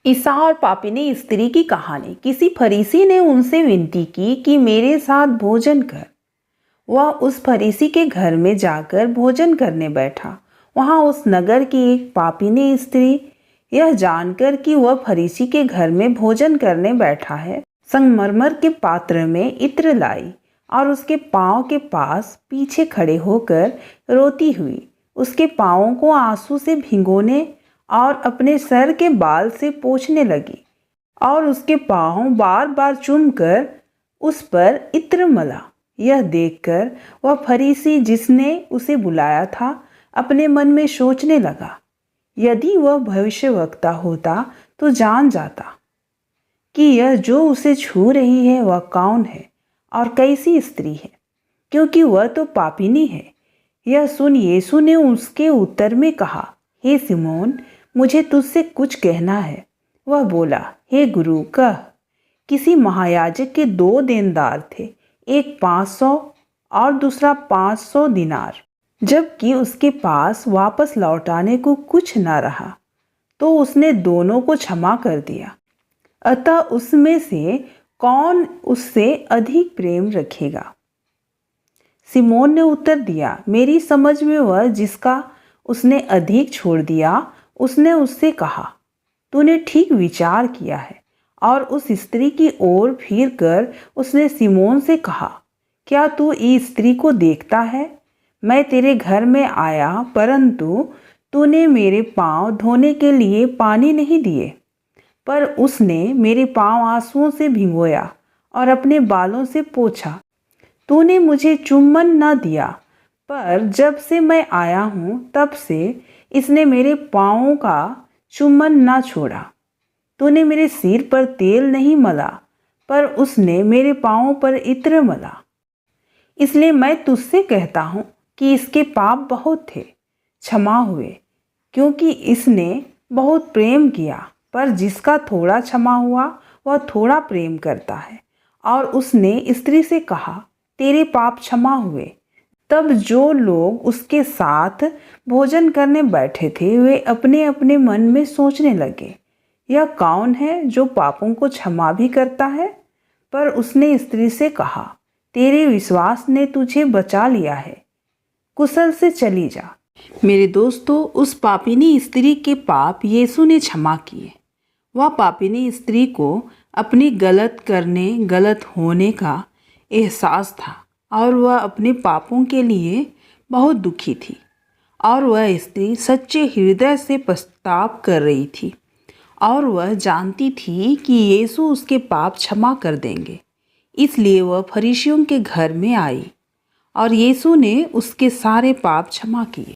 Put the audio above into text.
ईसा और पापिनी स्त्री की कहानी। किसी फरीसी ने उनसे विनती की कि मेरे साथ भोजन कर। वह उस फरीसी के घर में जाकर भोजन करने बैठा। वहां उस नगर की एक पापिनी स्त्री यह जानकर कि वह फरीसी के घर में भोजन करने बैठा है, संगमरमर के पात्र में इत्र लाई और उसके पांव के पास पीछे खड़े होकर रोती हुई उसके पांवों को आंसू से भिगोने और अपने सर के बाल से पोंछने लगी और उसके पांव बार बार चूमकर उस पर इत्र मला। यह देखकर वह फरीसी जिसने उसे बुलाया था अपने मन में सोचने लगा, यदि वह भविष्यवक्ता होता तो जान जाता कि यह जो उसे छू रही है वह कौन है और कैसी स्त्री है, क्योंकि वह तो पापिनी है। यह सुन यीशु ने उसके उत्तर में कहा, हे सिमोन, मुझे तुझसे कुछ कहना है। वह बोला, हे गुरु, कह। किसी महायाजक के 2 देनदार थे, एक 500 और दूसरा 500 दिनार। जबकि उसके पास वापस लौटाने को कुछ न रहा तो उसने दोनों को क्षमा कर दिया। अतः उसमें से कौन उससे अधिक प्रेम रखेगा? सिमोन ने उत्तर दिया, मेरी समझ में वह जिसका उसने अधिक छोड़ दिया। उसने उससे कहा, तूने ठीक विचार किया है। और उस स्त्री की ओर फिर कर उसने सिमोन से कहा, क्या तू इस स्त्री को देखता है? मैं तेरे घर में आया, परंतु तूने मेरे पांव धोने के लिए पानी नहीं दिए, पर उसने मेरे पांव आंसुओं से भिगोया और अपने बालों से पोंछा। तूने मुझे चुम्बन न दिया, पर जब से मैं आया हूँ तब से इसने मेरे पाँवों का चुम्बन न छोड़ा। तूने मेरे सिर पर तेल नहीं मला, पर उसने मेरे पाँवों पर इत्र मला। इसलिए मैं तुझसे कहता हूँ कि इसके पाप बहुत थे, क्षमा हुए, क्योंकि इसने बहुत प्रेम किया। पर जिसका थोड़ा क्षमा हुआ वह थोड़ा प्रेम करता है। और उसने स्त्री से कहा, तेरे पाप क्षमा हुए। तब जो लोग उसके साथ भोजन करने बैठे थे वे अपने अपने मन में सोचने लगे, यह कौन है जो पापों को क्षमा भी करता है? पर उसने स्त्री से कहा, तेरे विश्वास ने तुझे बचा लिया है, कुशल से चली जा। मेरे दोस्तों, उस पापिनी स्त्री के पाप यीशु ने क्षमा किए। वह पापिनी स्त्री को अपनी गलत होने का एहसास था और वह अपने पापों के लिए बहुत दुखी थी। और वह स्त्री सच्चे हृदय से पछतावा कर रही थी और वह जानती थी कि यीशु उसके पाप क्षमा कर देंगे। इसलिए वह फरीसियों के घर में आई और यीशु ने उसके सारे पाप क्षमा किए।